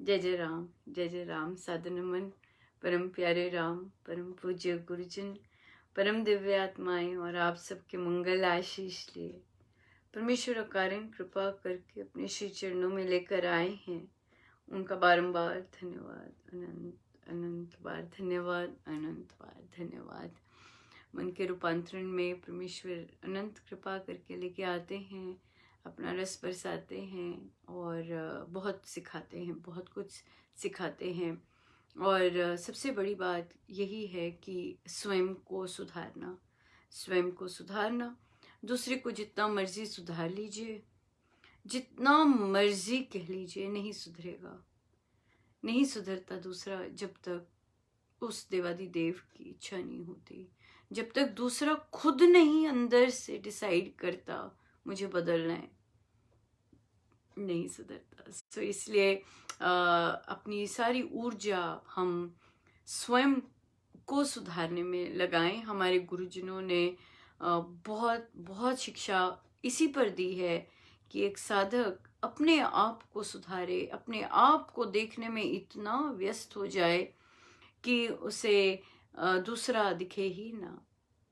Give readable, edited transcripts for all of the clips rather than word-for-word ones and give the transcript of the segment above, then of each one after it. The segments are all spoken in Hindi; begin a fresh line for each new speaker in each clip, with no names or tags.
जय जय राम। साधु नमन परम प्यारे राम, परम पूज्य गुरुजन, परम दिव्य आत्माएं और आप सबके मंगल आशीष लिए परमेश्वर अकारण कृपा करके अपने श्री चरणों में लेकर आए हैं। उनका बारंबार धन्यवाद, अनंत अनंत बार धन्यवाद, अनंत बार धन्यवाद। मन के रूपांतरण में परमेश्वर अनंत कृपा करके लेके आते हैं, अपना रस बरसाते हैं और बहुत सिखाते हैं, बहुत कुछ सिखाते हैं। और सबसे बड़ी बात यही है कि स्वयं को सुधारना, स्वयं को सुधारना। दूसरे को जितना मर्जी सुधार लीजिए, जितना मर्जी कह लीजिए, नहीं सुधरेगा, नहीं सुधरता दूसरा जब तक उस देवादिदेव की इच्छा नहीं होती, जब तक दूसरा खुद नहीं अंदर से डिसाइड करता मुझे बदलना है, नहीं सुधरता। सो इसलिए अपनी सारी ऊर्जा हम स्वयं को सुधारने में लगाएं। हमारे गुरुजनों ने बहुत बहुत शिक्षा इसी पर दी है कि एक साधक अपने आप को सुधारे, अपने आप को देखने में इतना व्यस्त हो जाए कि उसे दूसरा दिखे ही ना।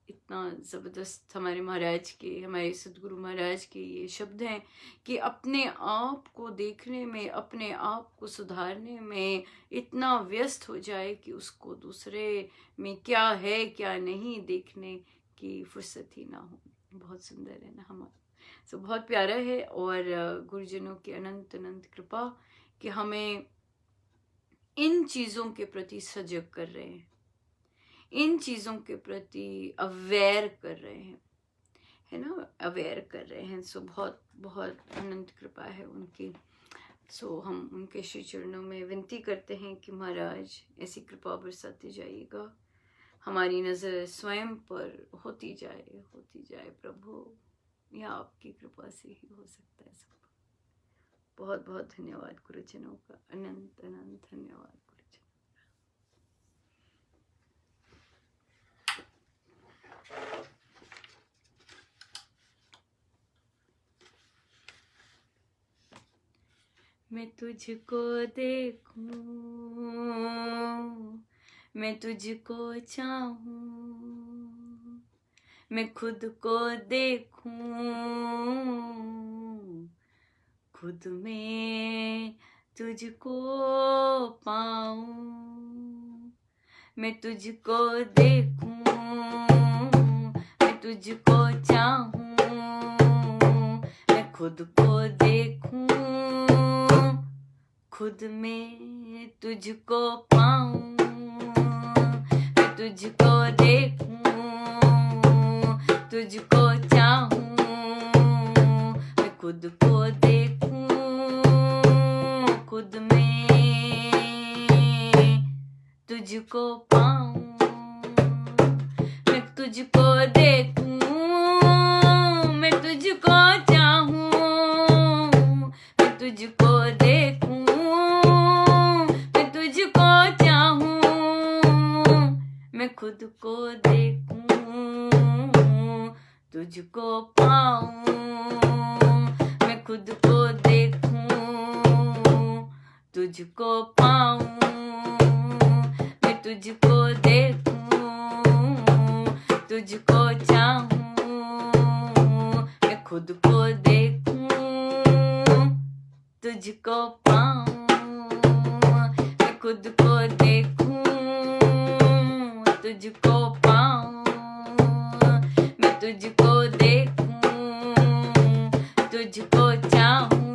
इतना ज़बरदस्त हमारे महाराज के, हमारे सदगुरु महाराज के ये शब्द हैं कि अपने आप को देखने में, अपने आप को सुधारने में इतना व्यस्त हो जाए कि उसको दूसरे में क्या है क्या नहीं देखने की फुर्सत ही ना हो। बहुत सुंदर है ना हमारा, सो बहुत प्यारा है। और गुरुजनों की अनंत अनंत कृपा कि हमें इन चीज़ों के प्रति सजग कर रहे हैं, इन चीज़ों के प्रति अवेयर कर रहे हैं, है ना, अवेयर कर रहे हैं। सो बहुत बहुत अनंत कृपा है उनकी। सो हम उनके श्री चरणों में विनती करते हैं कि महाराज ऐसी कृपा बरसाते जाइएगा, हमारी नज़र स्वयं पर होती जाए प्रभु, यह आपकी कृपा से ही हो सकता है सब। बहुत बहुत धन्यवाद गुरुजनों का, अनंत अनंत धन्यवाद गुरुजन। मैं तुझको देखूं, मैं तुझको चाहूं, मैं खुद को देखूं, खुद में तुझको पाऊं। मैं तुझको देखूं, मैं तुझको चाहूं, मैं खुद को देखूं, खुद में तुझको पाऊं। मैं तुझको देखूं, तुझको चाहूं, मैं खुद को देखूं, खुद में तुझको पाऊं। मैं तुझको देखूं, मैं तुझको चाहूं, मैं तुझको देखूं, मैं तुझको चाहूं, मैं खुद को देखूं, तुझको पाऊं। मैं खुद को देखूं, तुझको पाऊं। मैं तुझको देखूं, तुझको चाहूं, मैं खुद को देखूं, तुझको पाऊं। मैं खुद को देखूं, तुझको पाऊं। मैं तुझको देखूं, तुझको चाहूं,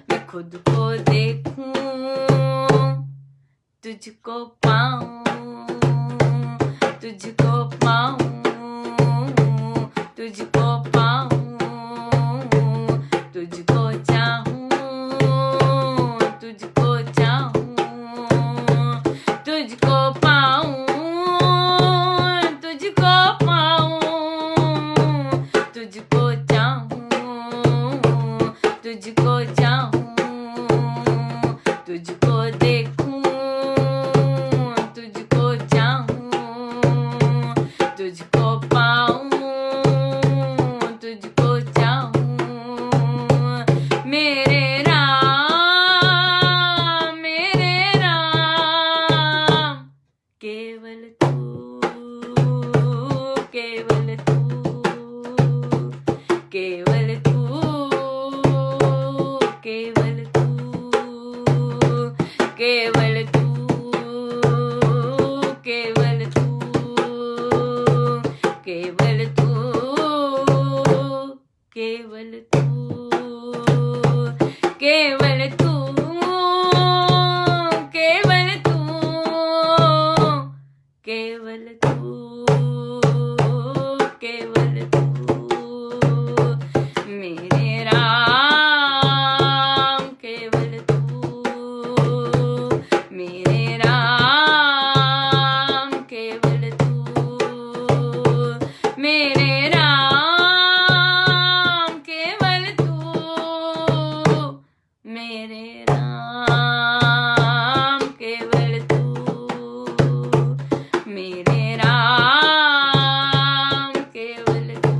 मैं खुद को देखूं, तुझको पाऊं। तुझको पाऊं, तुझको पाऊं, तुझको चाहूं, तुझको चाहूं, तुझको पाऊं, तुझको पाऊं, तुझको चाहूं, तुझको चाहूं, तुझको देखूं, तुझको चाहूं, तुझको पाऊं, तुझको चाहूं। मेरे राम केवल तू, केवल तू, केवल तू, केवल तू, मेरे राम केवल तू, मेरे राम केवल तू, मेरे राम केवल तू, मेरे राम केवल तू, मेरे राम केवल तू,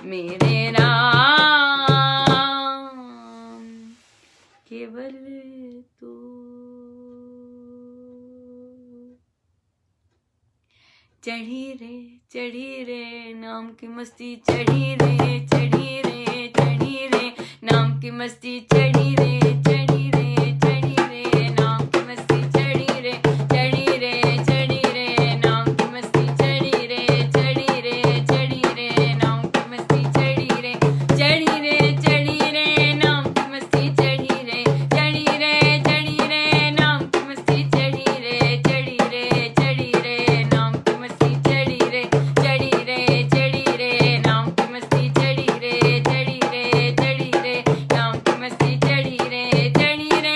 मेरे राम केवल तू। चढ़ी रे नाम की मस्ती, चढ़ी रे, चढ़ी रे, चढ़ी रे नाम की मस्ती, चढ़ी रे, चढ़ी रे, चढ़ी रे नाम की मस्ती, चढ़ी रे, चढ़ी रे, चढ़ी रे नाम की मस्ती, चढ़ी रे, चढ़ी रे, चढ़ी रे नाम की मस्ती, चढ़ी रे, चढ़ी रे, चढ़ी रे नाम की मस्ती, चढ़ी रे, चढ़ी रे, चढ़ी रे नाम की मस्ती, चढ़ी रे, चढ़ी रे, चढ़ी रे नाम की मस्ती, चढ़ी रे, चढ़ी रे, चढ़ी रे नाम की मस्ती, चढ़ी रे, चढ़ी रे, चढ़ी रे नाम की मस्ती, चढ़ी रे, चढ़ी रे, चढ़ी रे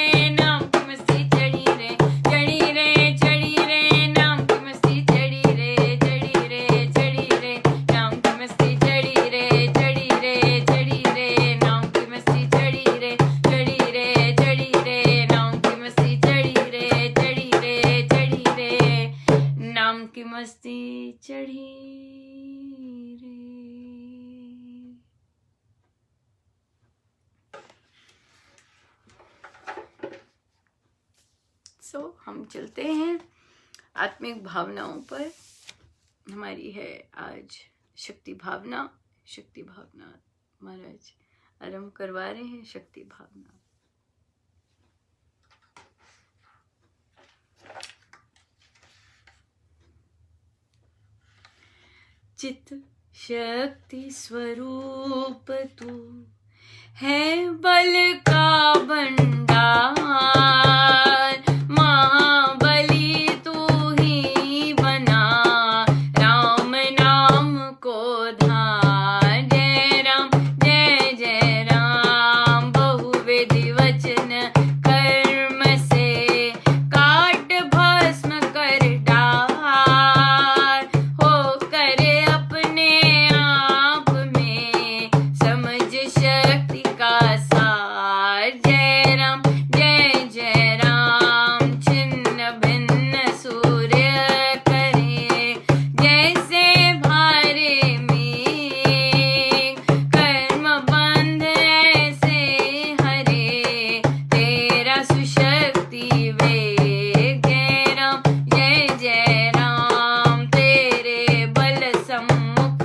नाम की मस्ती, चढ़ी रे, चढ़ी रे, चढ़ी रे नाम की मस्ती, चढ़ी रे, चढ़ी रे, चढ़ी रे नाम की मस्ती, चढ़ी रे, चढ़ी रे, चढ़ी रे नाम की मस्ती, चढ़ी रे, चढ़ी रे, चढ़ी रे नाम की मस्ती, चढ़ी रे, चढ़ी रे, चढ़ी रे नाम की मस्ती, चढ़ी रे। हम चलते हैं आत्मिक भावनाओं पर। हमारी है आज शक्ति भावना। शक्ति भावना महाराज आरंभ करवा रहे हैं। शक्ति भावना। चित शक्ति स्वरूप तू है बल का भंडार, महाबली तू ही बना राम नाम को धार। जय राम जय जय राम बहुविधि वचन कर्म से काट भस्म कर डार। हो करे अपने आप में समझ शक्ति का सार। जय राम जय राम छिन्न भिन्न सूर्य करे जैसे भारे मेघ। कर्म बंध ऐसे हरे तेरा सुशक्ति वेग। जय राम तेरे बल सम्मुख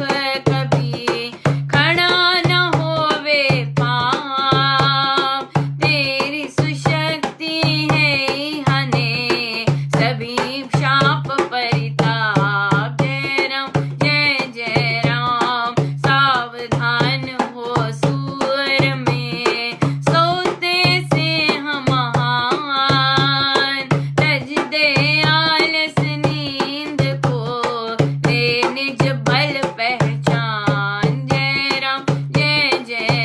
कभी खड़ा न होवे पाप। तेरी सुशक्ति है हने सभी शाप परिताप। जय राम सावधान हो सूर में सोते से हम महान। तज दे आलस नींद को ले निज बल पहचान। जय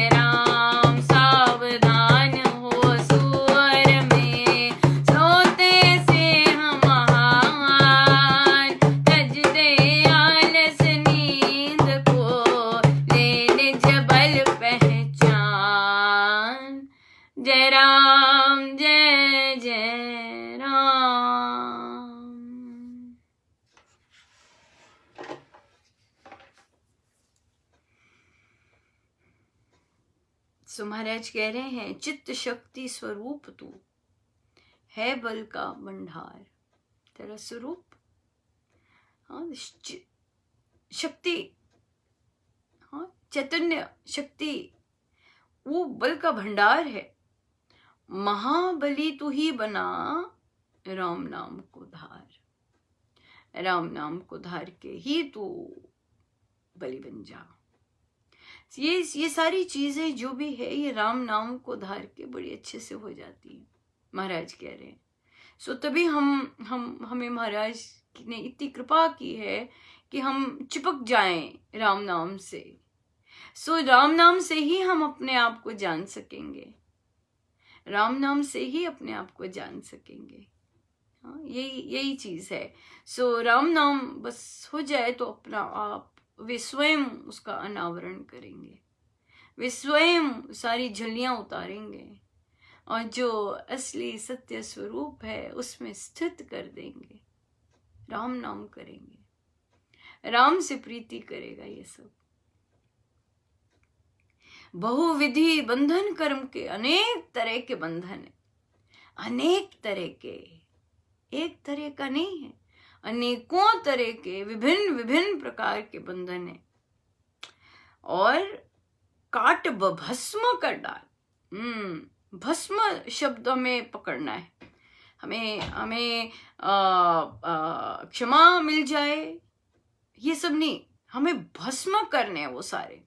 राम सावधान हो सूर में सोते से हम महान। तज दे आलस नींद को ले निज बल पहचान। जय राम जय राम। सो महाराज कह रहे हैं चित्त शक्ति स्वरूप तू है बल का भंडार। तेरा स्वरूप शक्ति, चैतन्य शक्ति वो बल का भंडार है। महाबली तू ही बना राम नाम को धार। राम नाम को धार के ही तू बलि बन जा। ये सारी चीजें जो भी है ये राम नाम को धार के बड़ी अच्छे से हो जाती है, महाराज कह रहे हैं। सो तभी हमें महाराज ने इतनी कृपा की है कि हम चिपक जाएं राम नाम से। सो राम नाम से ही हम अपने आप को जान सकेंगे, राम नाम से ही अपने आप को जान सकेंगे। हाँ, यही चीज है। सो राम नाम बस हो जाए तो अपना आप वे स्वयं उसका अनावरण करेंगे, वे स्वयं सारी झलियां उतारेंगे और जो असली सत्य स्वरूप है उसमें स्थित कर देंगे। राम नाम करेंगे, राम से प्रीति करेगा। ये सब बहुविधि बंधन कर्म के अनेक तरह के बंधन है, अनेक तरह के, एक तरह का नहीं है, अनेकों तरह के विभिन्न विभिन्न प्रकार के बंधन है। और काट भस्म कर डाल, भस्म शब्द में पकड़ना है हमें। हमें क्षमा मिल जाए ये सब नहीं, हमें भस्म करने हैं वो सारे।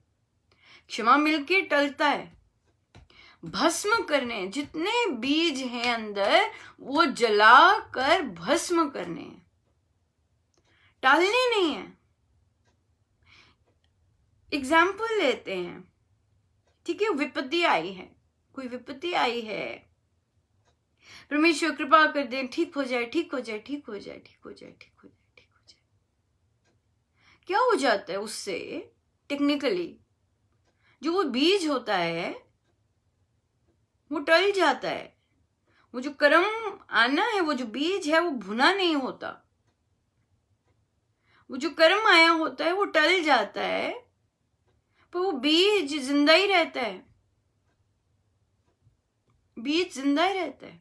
क्षमा मिलके टलता है, भस्म करने, जितने बीज हैं अंदर वो जला कर भस्म करने हैं, टालने नहीं है। एग्जाम्पल लेते हैं, ठीक है, विपत्ति आई है, कोई विपत्ति आई है, परमेश्वर कृपा कर दे, ठीक हो जाए, ठीक हो जाए, ठीक हो जाए, ठीक हो जाए, ठीक हो जाए, ठीक हो जाए। क्या हो जाता है उससे? टेक्निकली जो वो बीज होता है वो टल जाता है। वो जो कर्म आना है, वो जो बीज है वो भुना नहीं होता, वो जो कर्म आया होता है वो टल जाता है, पर वो बीज जिंदा ही रहता है, बीज जिंदा ही रहता है।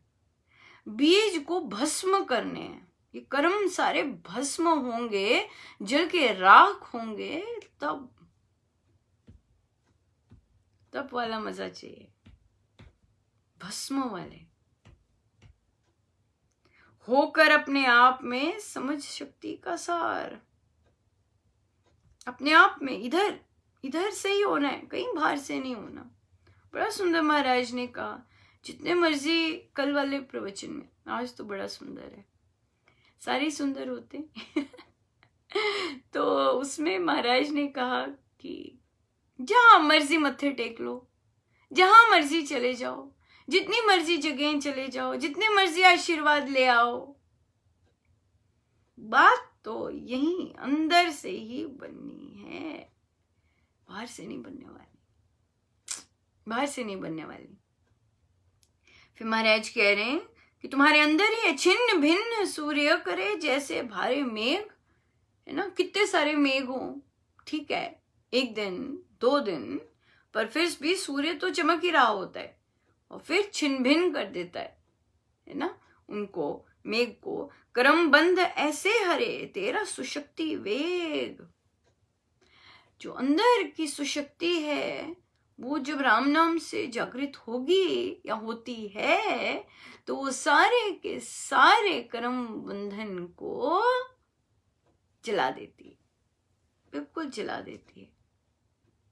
बीज को भस्म करने हैं, ये कर्म सारे भस्म होंगे, जल के राख होंगे, तब वाला मजा चाहिए, भस्म वाले होकर अपने आप में समझ शक्ति का सार, अपने आप में इधर से ही होना है, कहीं बाहर से नहीं होना। बड़ा सुंदर महाराज ने कहा, जितने मर्जी कल वाले प्रवचन में, आज तो बड़ा सुंदर है, सारे सुंदर होते तो उसमें महाराज ने कहा कि जहां मर्जी मत्थे टेक लो, जहां मर्जी चले जाओ, जितनी मर्जी जगह चले जाओ, जितने मर्जी आशीर्वाद ले आओ, बात तो यही अंदर से ही बननी है, बाहर से नहीं बनने वाली, बाहर से नहीं बनने वाली। फिर महाराज कह रहे हैं कि तुम्हारे अंदर ही छिन्न भिन्न सूर्य करे जैसे भारे मेघ, है ना, कितने सारे मेघ हो, ठीक है, एक दिन 2 दिन, पर फिर भी सूर्य तो चमक ही रहा होता है और फिर छिन्न भिन्न कर देता है ना, उनको मेघ को। करमबंध ऐसे हरे तेरा सुशक्ति वेग, जो अंदर की सुशक्ति है वो जब राम नाम से जागृत होगी या होती है तो वो सारे के सारे कर्म बंधन को जला देती है, बिल्कुल जला देती है।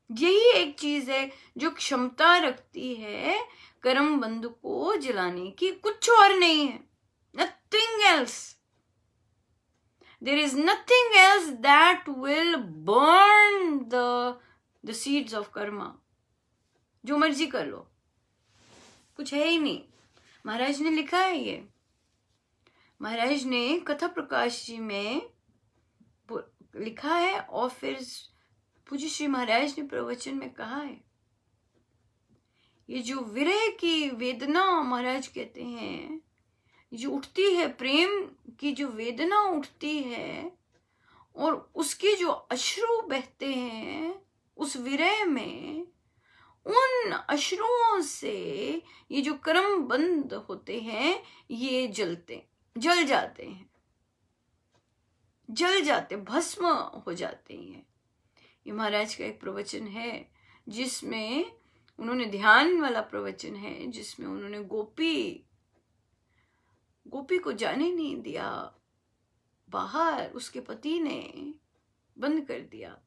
यही एक चीज है जो क्षमता रखती है कर्म बंध को जलाने की, कुछ और नहीं है, nothing else. There is nothing else that will burn the seeds of karma. जो मर्जी कर लो, कुछ है ही नहीं। महाराज ने लिखा है ये, महाराज ने कथा प्रकाश जी में लिखा है और फिर पूज्य श्री महाराज ने प्रवचन में कहा है। ये जो विरह की वेदना महाराज कहते हैं, जो उठती है, प्रेम की जो वेदना उठती है और उसके जो अश्रु बहते हैं उस विरह में, उन अश्रुओं से ये जो कर्म बंद होते हैं ये जल जाते हैं, जल जाते, भस्म हो जाते हैं। ये महाराज का एक प्रवचन है जिसमें उन्होंने ध्यान वाला प्रवचन है, जिसमें उन्होंने गोपी को जाने नहीं दिया बाहर, उसके पति ने बंद कर दिया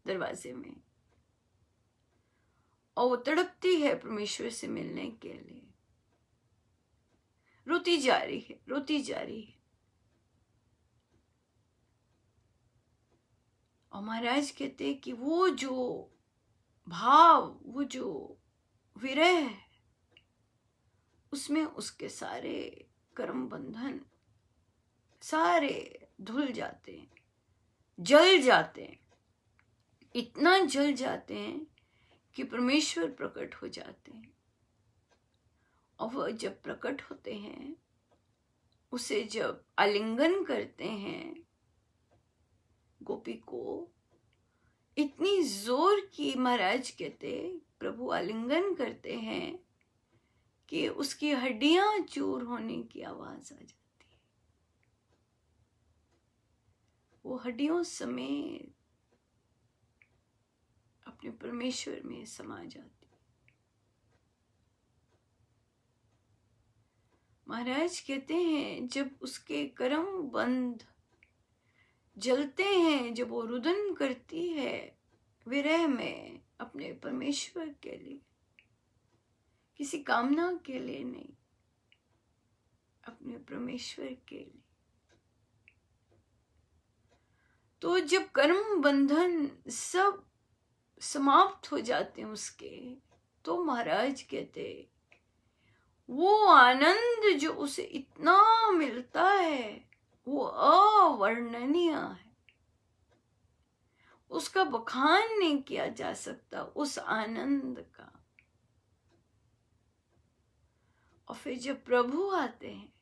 दरवाजे में, और वो तड़पती है परमेश्वर से मिलने के लिए, रोती जा रही है, रोती जा रही है। और महाराज कहते कि वो जो भाव, वो जो विरह है, उसमें उसके सारे कर्म बंधन सारे धुल जाते हैं, जल जाते हैं, इतना जल जाते हैं कि परमेश्वर प्रकट हो जाते हैं। और वह जब प्रकट होते हैं, उसे जब आलिंगन करते हैं गोपी को, इतनी जोर की महाराज कहते प्रभु आलिंगन करते हैं कि उसकी हड्डियां चूर होने की आवाज आ जाती है। वो हड्डियों समेत अपने परमेश्वर में समा जाती। महाराज कहते हैं जब उसके कर्म बंध जलते हैं, जब वो रुदन करती है विरह में अपने परमेश्वर के लिए, किसी कामना के लिए नहीं, अपने परमेश्वर के लिए, तो जब कर्म बंधन सब समाप्त हो जाते हैं उसके, तो महाराज कहते वो आनंद जो उसे इतना मिलता है वो अवर्णनीय है, उसका बखान नहीं किया जा सकता उस आनंद का। और फिर जब प्रभु आते हैं,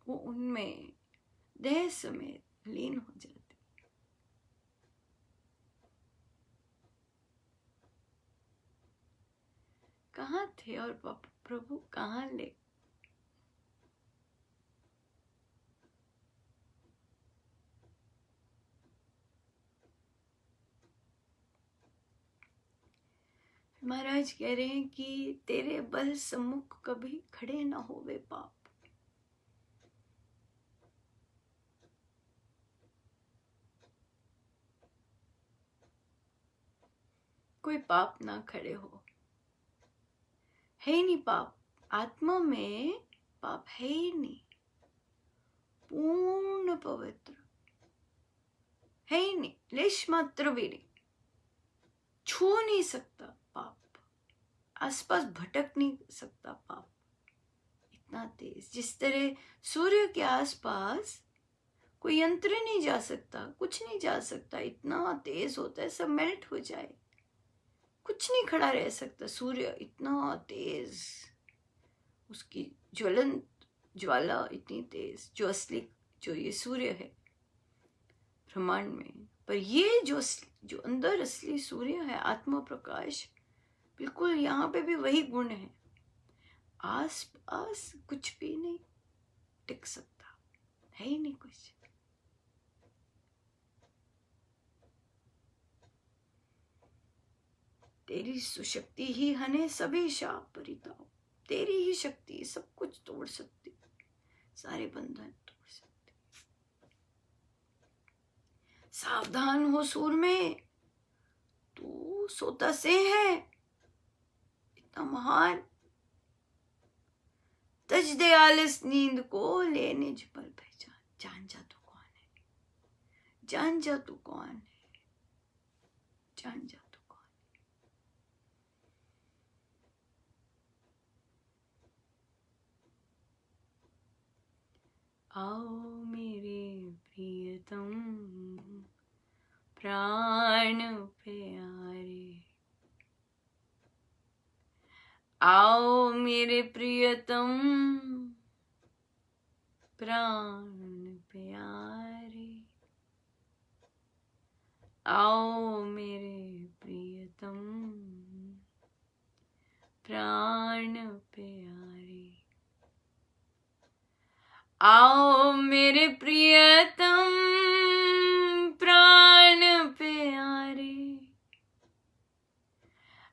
वो उनमें देह समेत लीन हो जाते। कहाँ थे और प्रभु कहाँ ले? महाराज कह रहे हैं कि तेरे बल सम्मुख कभी खड़े ना होवे पाप। कोई पाप ना खड़े हो, है ही नहीं पाप, आत्मा में पाप है ही नहीं, पूर्ण पवित्र है ही नहीं, लेश मात्र भी नहीं, छू नहीं सकता पाप, आसपास भटक नहीं सकता पाप, इतना तेज। जिस तरह सूर्य के आसपास कोई यंत्र नहीं जा सकता, कुछ नहीं जा सकता, इतना तेज होता है, सब मेल्ट हो जाए, कुछ नहीं खड़ा रह सकता। सूर्य इतना तेज, उसकी ज्वलंत ज्वाला इतनी तेज, जो असली जो ये सूर्य है ब्रह्मांड में, पर ये जो अंदर असली सूर्य है, आत्मा प्रकाश, बिल्कुल यहाँ पे भी वही गुण है। आस पास कुछ भी नहीं टिक सकता, है ही नहीं कुछ। तेरी सुशक्ति ही हने सभी शाप परिताप, तेरी ही शक्ति सब कुछ तोड़ सकती, सारे बंधन तोड़ सकती। सावधान हो सूर में, तू सोता से है इतना महान, तज दे आलस नींद को, ले निज पल पहचान। जान जा तू कौन है, जान जा तू कौन है, जान जा तू कौन है। आओ मेरे प्रियतम प्राण प्यारे, आओ मेरे प्रियतम प्राण प्यारे, आओ मेरे प्रियतम प्राण प्यारे, आओ मेरे प्रियतम प्राण प्यारे,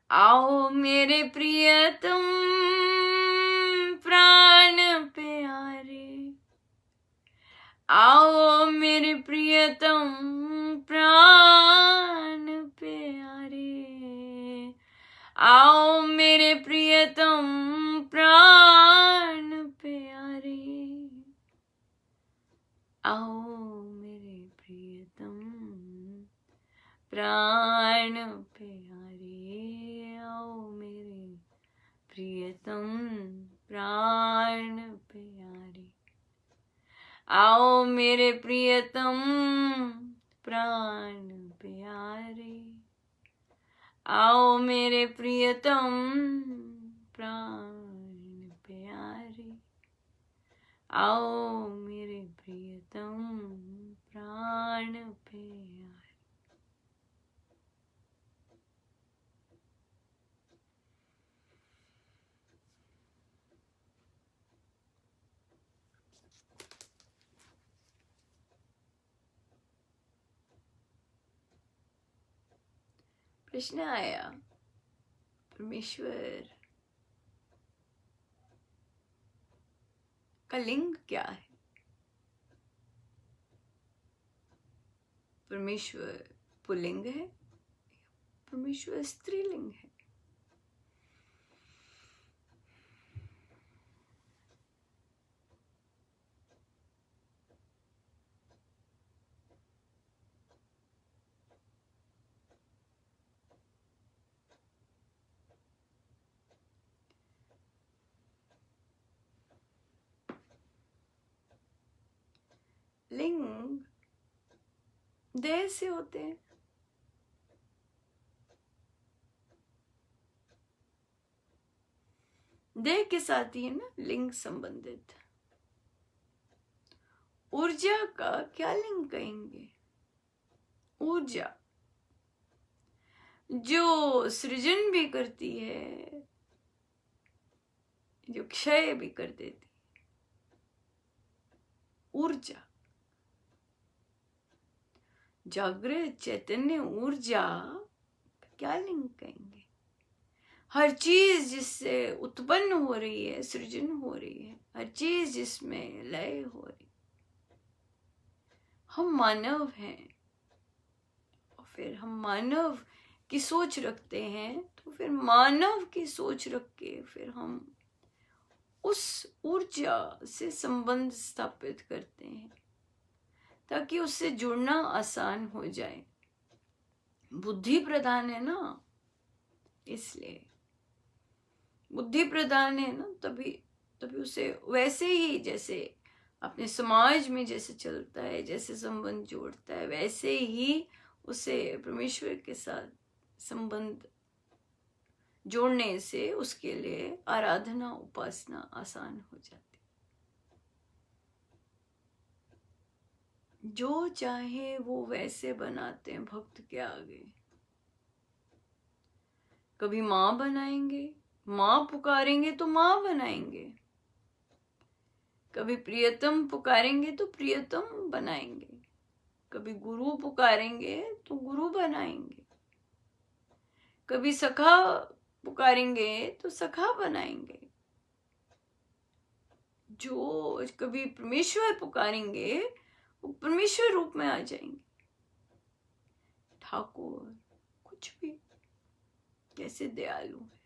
आओ मेरे प्रियतम प्राण प्यारे, आओ मेरे प्रियतम प्राण प्यारे, आओ मेरे प्रियतम प्राण प्यारे, आओ मेरे प्रियतम प्राण प्यारे, आओ मेरे प्रियतम प्राण प्यारे, आओ मेरे प्रियतम प्राण प्यारे, आओ मेरे प्रियतम प्राण प्यारे, आओ मेरे प्रियतम प्राण प्यारे। प्रश्न आया, परमेश्वर का लिंग क्या है? परमेश्वर पुल्लिंग है, परमेश्वर स्त्रीलिंग है? लिंग देह से होते हैं, देह के साथ ही है ना लिंग संबंधित। ऊर्जा का क्या लिंग कहेंगे? ऊर्जा जो सृजन भी करती है, जो क्षय भी कर देती, ऊर्जा, जागृत चैतन्य ऊर्जा क्या लिंग कहेंगे? हर चीज जिससे उत्पन्न हो रही है, सृजन हो रही है, हर चीज जिसमें लय हो रही। हम मानव हैं और फिर हम मानव की सोच रखते हैं, तो फिर मानव की सोच रख के फिर हम उस ऊर्जा से संबंध स्थापित करते हैं ताकि उससे जुड़ना आसान हो जाए। बुद्धि प्रधान है ना, इसलिए बुद्धि प्रधान है ना, तभी उसे वैसे ही जैसे अपने समाज में जैसे चलता है, जैसे संबंध जोड़ता है, वैसे ही उसे परमेश्वर के साथ संबंध जोड़ने से उसके लिए आराधना उपासना आसान हो जाती। जो चाहे वो वैसे बनाते हैं भक्त के आगे। कभी माँ बनाएंगे, माँ पुकारेंगे तो माँ बनाएंगे, कभी प्रियतम पुकारेंगे तो प्रियतम बनाएंगे, कभी गुरु पुकारेंगे तो गुरु बनाएंगे, कभी सखा पुकारेंगे तो सखा बनाएंगे, जो कभी परमेश्वर पुकारेंगे वो परमेश्वर रूप में आ जाएंगे। ठाकुर कुछ भी कैसे दयालु है,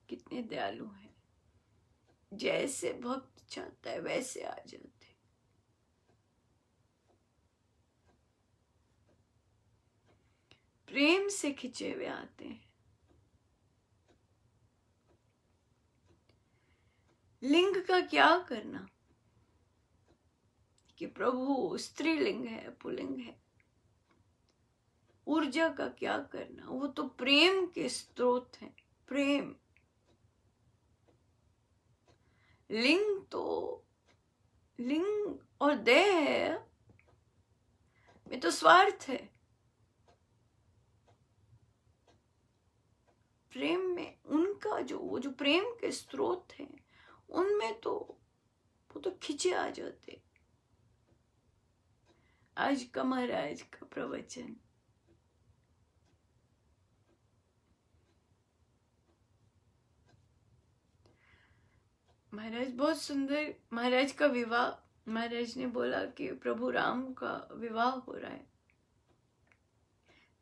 कितने दयालु हैं, जैसे भक्त चाहता है वैसे आ जाते। प्रेम से खिंचे हुए आते हैं। लिंग का क्या करना कि प्रभु स्त्रीलिंग है पुल्लिंग है, ऊर्जा का क्या करना? वो तो प्रेम के स्रोत हैं। प्रेम लिंग तो लिंग और देह में तो स्वार्थ है। प्रेम में उनका वो जो प्रेम के स्रोत हैं उनमें तो वो तो खिंचे आ जाते। आज का महाराज का प्रवचन महाराज बहुत सुंदर, महाराज का विवाह, महाराज ने बोला कि प्रभु राम का विवाह हो रहा है,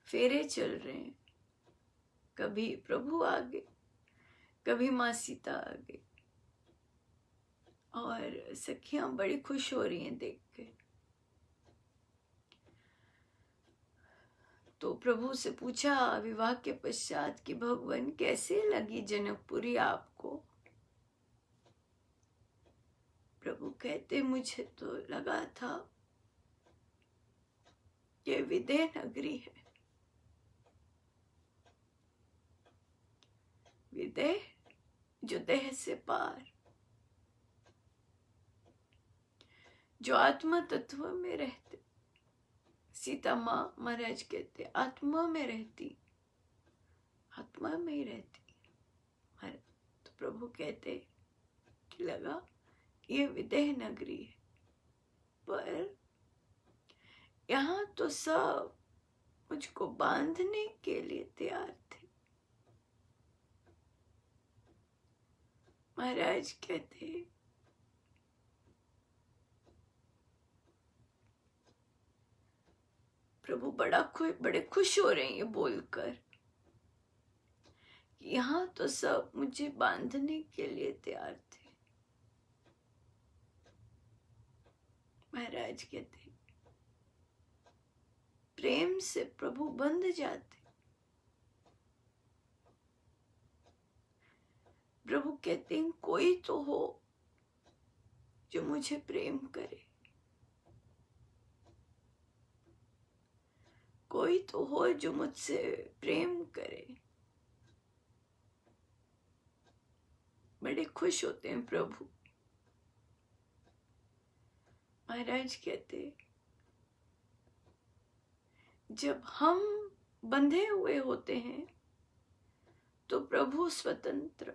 फेरे चल रहे हैं, कभी प्रभु आगे, कभी माँ सीता आगे, और सखियां बड़ी खुश हो रही हैं देख के। तो प्रभु से पूछा विवाह के पश्चात कि भगवान कैसे लगी जनकपुरी आपको? प्रभु कहते मुझे तो लगा था ये विदेह नगरी है। विदेह जो देह से पार, जो आत्मा तत्व में रहते। सीता माँ महाराज कहते आत्मा में रहती, आत्मा में ही रहती। तो प्रभु कहते कि लगा ये विदेह नगरी है, पर यहाँ तो सब मुझको बांधने के लिए तैयार थे। महाराज कहते प्रभु बड़े खुश हो रहे हैं ये बोलकर, यहाँ तो सब मुझे बांधने के लिए तैयार थे। महाराज कहते प्रेम से प्रभु बंध जाते। प्रभु कहते हैं कोई तो हो जो मुझे प्रेम करे, कोई तो हो जो मुझसे प्रेम करे। बड़े खुश होते हैं प्रभु। महाराज कहते जब हम बंधे हुए होते हैं तो प्रभु स्वतंत्र,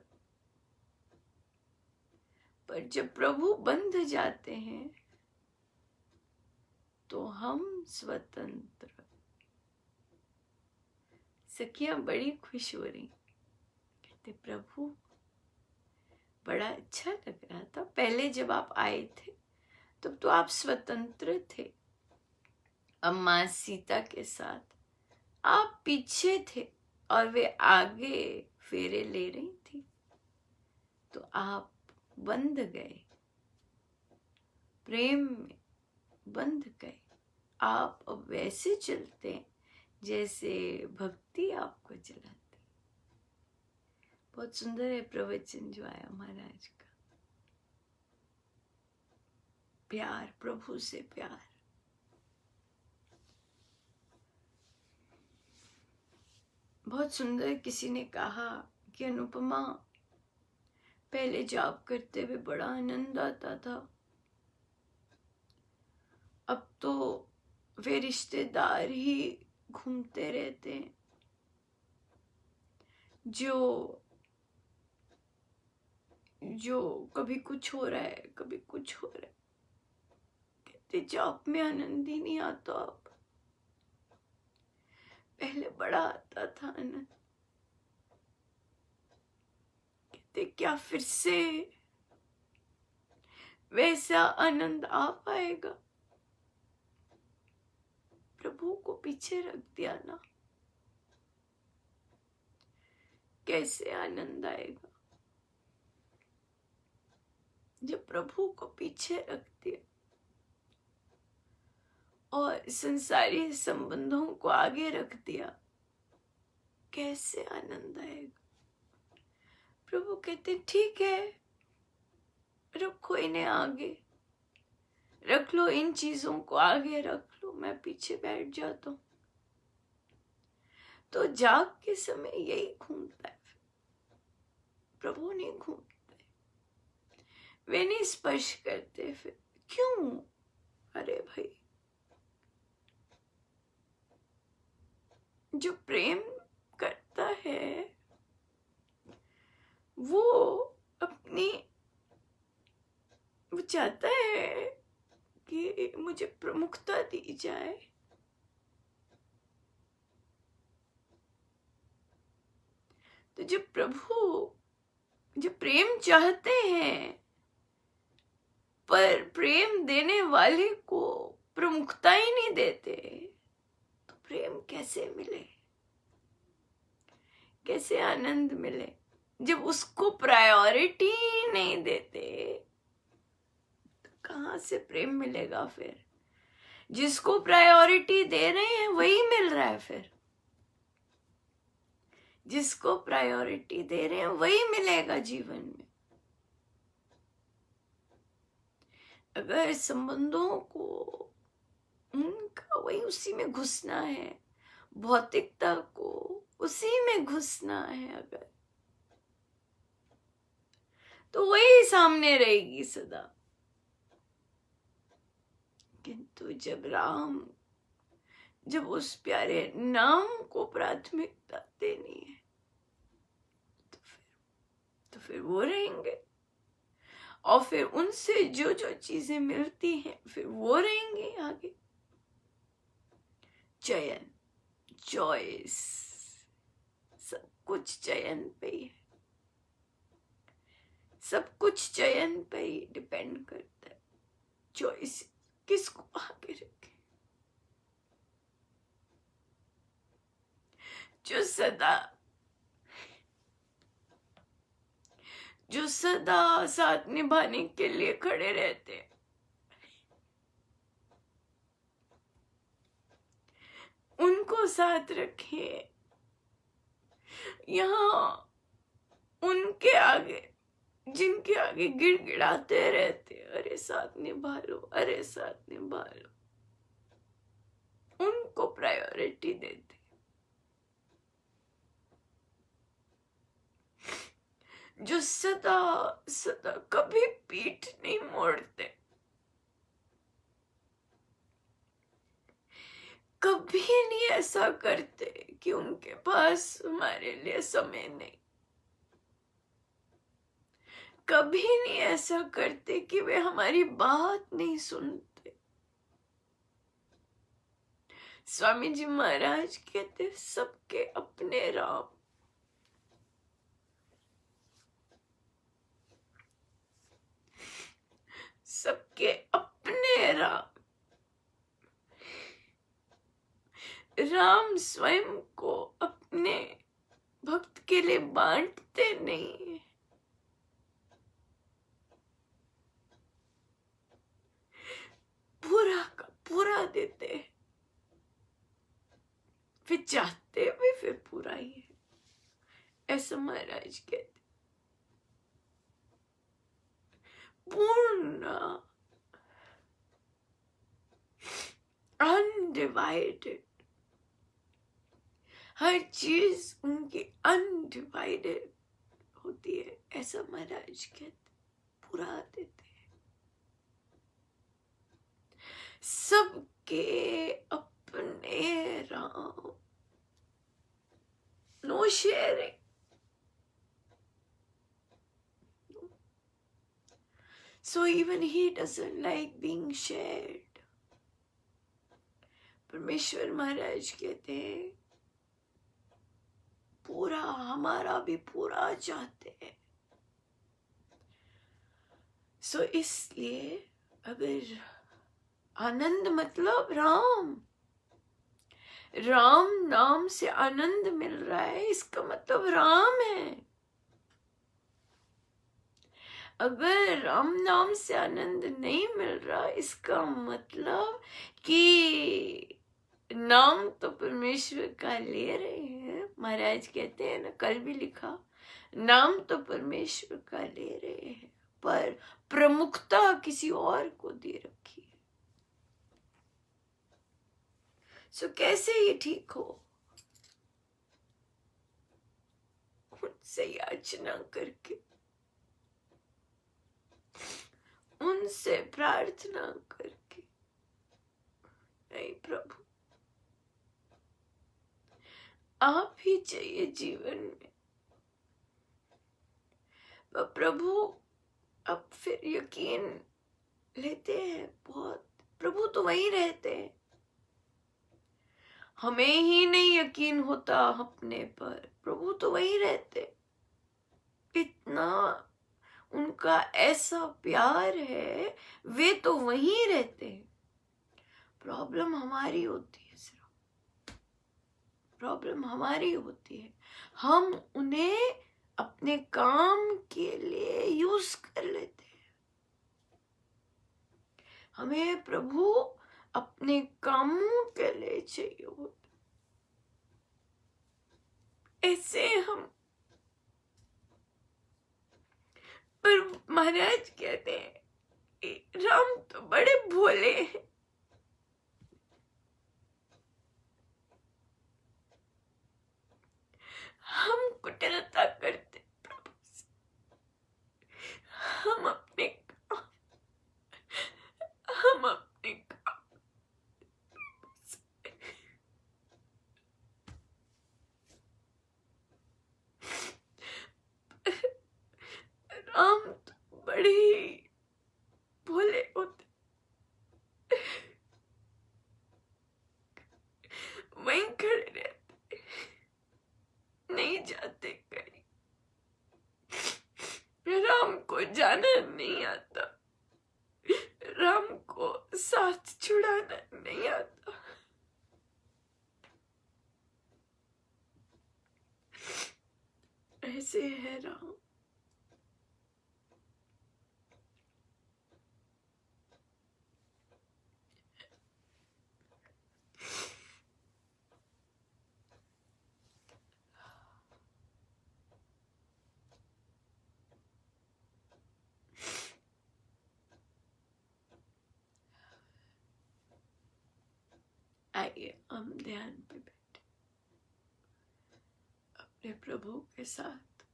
पर जब प्रभु बंध जाते हैं तो हम स्वतंत्र। सखियां बड़ी खुश हो रही, कहते प्रभु बड़ा अच्छा लग रहा था, पहले जब आप आए थे तब तो आप स्वतंत्र थे, अब माँ सीता के साथ आप पीछे थे और वे आगे फेरे ले रही थी, तो आप बंध गए, प्रेम में बंध गए। आप अब वैसे चलते हैं जैसे भक्ति आपको चलाती। बहुत सुंदर है प्रवचन जो आया महाराज का। प्यार, प्रभु से प्यार। बहुत सुंदर किसी ने कहा कि अनुपमा पहले जाप करते हुए बड़ा आनंद आता था, अब तो वे रिश्तेदार ही घूमते रहते हैं जो कभी कुछ हो रहा है, कभी कुछ हो रहा है। कहते जाप में आनंद ही नहीं आता अब, पहले बड़ा आता था आनंद। कहते क्या फिर से वैसा आनंद आ पाएगा? प्रभु को पीछे रख दिया ना, कैसे आनंद आएगा? जब प्रभु को पीछे रख दिया और संसारी संबंधों को आगे रख दिया, कैसे आनंद आएगा? प्रभु कहते ठीक है, रखो इन्हें आगे, रख लो इन चीजों को आगे रख लो, मैं पीछे बैठ जाता हूं। तो जाग के समय यही घूमता है, प्रभु नहीं घूमते, वे नहीं स्पर्श करते। फिर क्यों? अरे भाई, जो प्रेम करता है वो चाहता है कि मुझे प्रमुखता दी जाए। तो जब प्रभु जो प्रेम चाहते हैं पर प्रेम देने वाले को प्रमुखता ही नहीं देते, तो प्रेम कैसे मिले? कैसे आनंद मिले जब उसको प्रायोरिटी नहीं देते? तो कहाँ से प्रेम मिलेगा फिर? जिसको प्रायोरिटी दे रहे हैं वही मिल रहा है फिर। जिसको प्रायोरिटी दे रहे हैं वही मिलेगा जीवन में। अगर संबंधों को उनका वही उसी में घुसना है, भौतिकता को उसी में घुसना है अगर, तो वही सामने रहेगी सदा। किंतु जब उस प्यारे नाम को प्राथमिकता देनी है तो फिर वो रहेंगे, और फिर उनसे जो जो चीजें मिलती हैं फिर वो रहेंगे आगे। चयन, चॉइस, सब कुछ चयन पे ही है, सब कुछ चयन पे ही डिपेंड करता है। चॉइस किसको आगे रखे? जो सदा साथ निभाने के लिए खड़े रहते हैं, उनको साथ रखे। यहाँ उनके आगे, जिनके आगे गिड़गिड़ाते रहते, अरे साथ निभा लो, अरे साथ निभा लो, उनको प्रायोरिटी देते। जो सदा सदा कभी पीठ नहीं मोड़ते, कभी नहीं ऐसा करते कि उनके पास हमारे लिए समय नहीं, कभी नहीं ऐसा करते कि वे हमारी बात नहीं सुनते। स्वामी जी महाराज कहते सबके अपने राम, सबके अपने राम। राम स्वयं को अपने भक्त के लिए बांटते नहीं है, पूरा का पूरा देते हैं, फिर चाहते भी फिर पूरा ही है, ऐसा महाराज कहते। पूर्ण, अनडिवाइडेड, हर चीज उनकी अनडिवाइडेड होती है, ऐसा महाराज कहते। पूरा देते हैं, सबके अपने RAM, no sharing. So even he doesn't like being shared. परमेश्वर महाराज कहते हैं पूरा, हमारा भी पूरा चाहते हैं। So इसलिए अगर आनंद मतलब राम, राम नाम से आनंद मिल रहा है, इसका मतलब राम है। अगर राम नाम से आनंद नहीं मिल रहा, इसका मतलब कि नाम तो परमेश्वर का ले रहे हैं। महाराज कहते हैं ना, कल भी लिखा, नाम तो परमेश्वर का ले रहे हैं पर प्रमुखता किसी और को दे रखी है। सो कैसे ये ठीक हो? उनसे याचना करके, उनसे प्रार्थना करके, नहीं प्रभु आप ही चाहिए जीवन में। पर प्रभु अब फिर यकीन लेते हैं बहुत, प्रभु तो वही रहते हैं, हमें ही नहीं यकीन होता अपने पर, प्रभु तो वही रहते। इतना उनका ऐसा प्यार है, वे तो वहीं रहते हैं। प्रॉब्लम हमारी होती है, सिर्फ
प्रॉब्लम हमारी होती है, हम उन्हें अपने काम के लिए यूज कर लेते हैं। हमें प्रभु अपने कामों के लिए चाहिए होता, ऐसे हम। पर महाराज कहते हैं राम तो बड़े भोले हैं, हम कुटिलता करते प्रभु से, हम अपने राम तो बड़े ही भोले होते, वहीं खड़े रहते, नहीं जाते कहीं। राम को जाना नहीं आता, राम को साथ छुड़ाना नहीं आता। ऐसे है राम। आइए हम ध्यान पे बैठे अपने प्रभु के साथ,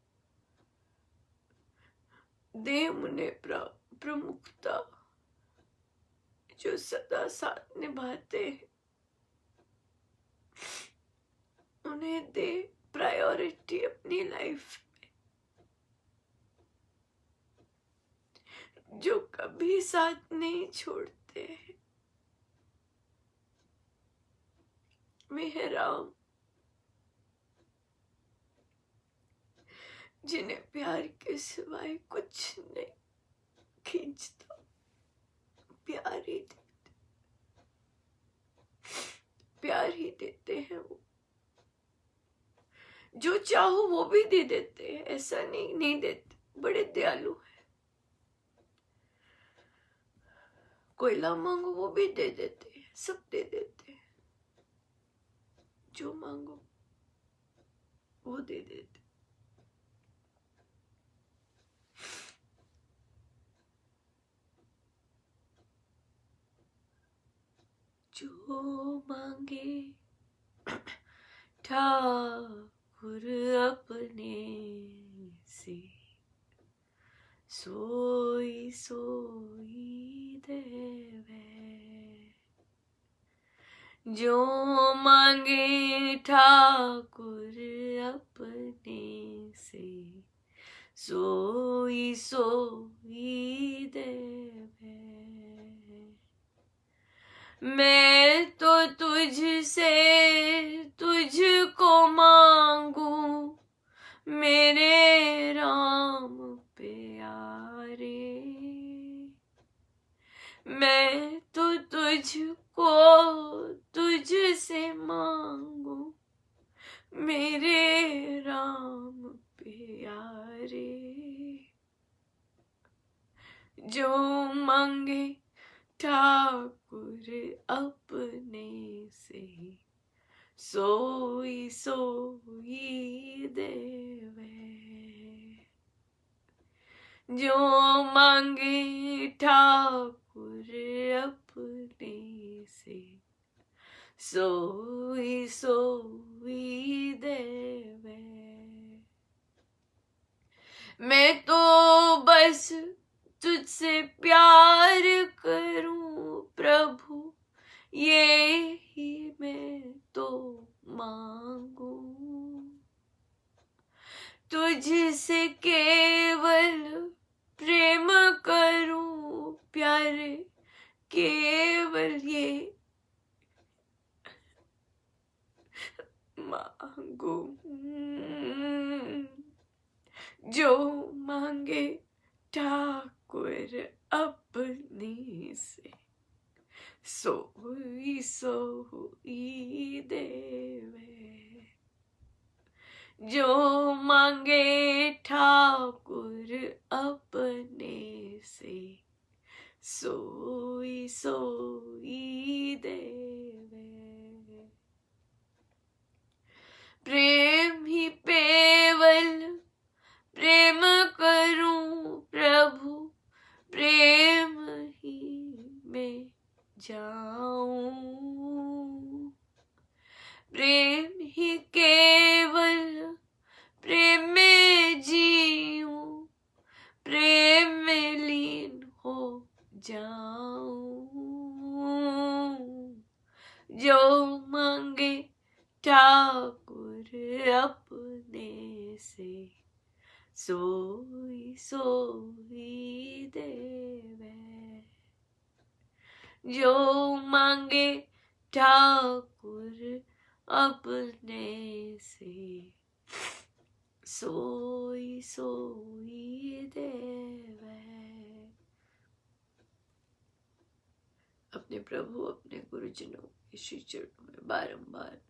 दे उन्हें प्रमुखता, जो सदा साथ निभाते हैं उन्हें दे प्रायोरिटी अपनी लाइफ में, जो कभी साथ नहीं छोड़ते हैं। मेहराम, जिन्हें प्यार के सिवाय कुछ नहीं खींचता, प्यार ही देते, प्यार ही देते हैं वो, जो चाहो वो भी दे देते हैं, ऐसा नहीं देते, बड़े दयालु है। कोयला मांगो वो भी दे देते हैं, सब दे देते हैं, जो मांगो वो दे देते। जो मांगे ठाकुर अपने से, सोई सोई देवे। जो मांगे ठाकुर अपने से, सोई सोई देवे। मैं तो तुझसे तुझको मांगू, मेरे राम प्यारे। मैं तो तुझको तुझसे मांगू, मेरे राम प्यारे। जो मांगे ठाकुर अपने से, सोई सोई देवे। जो मांगे ठाकुर अपने से, सोई सोई देवे। मैं तो बस तुझसे प्यार करूं प्रभु, ये ही मैं तो मांगू। तुझसे केवल प्रेम करूं प्यारे, केवल ये मांगू। जो मांगे ठाकुर अपने से, सोई सोई देवे। जो मांगे ठाकुर अपने से, सोई सोई देवे। प्रेम ही पेवल प्रेम करूं प्रभु, प्रेम ही में जाऊं। प्रेम ही केवल प्रेम में जीऊं, प्रेम में लीन हो जाऊं। जो मांगे ठाकुर अपने से, सोई सोई देवे। जो मांगे ठाकुर अपने से, सोई सोई देवे। अपने प्रभु अपने गुरुजनों के श्री चरणों में बारंबार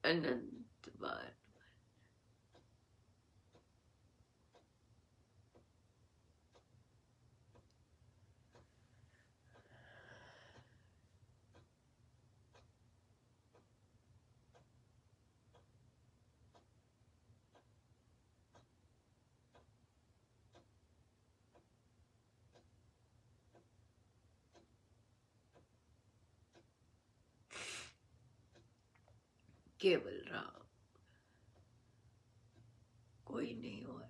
अनंत बार केवल राम, कोई नहीं और।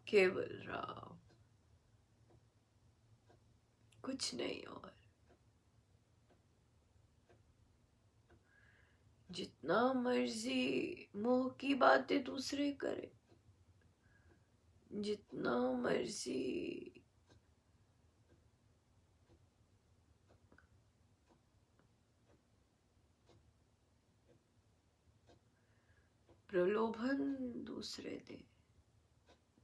केवल राम, कुछ नहीं और। जितना मर्जी मोह की बातें दूसरे करे, जितना मर्जी प्रलोभन दूसरे दे,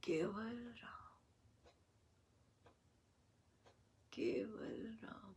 केवल राम, केवल राम।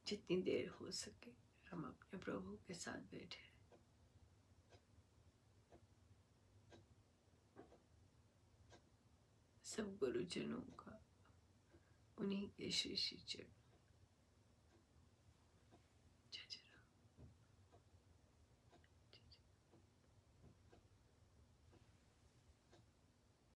जितनी देर हो सके हम अपने प्रभु के साथ बैठे, सब गुरुजनों का उन्हीं के श्री श्री चरण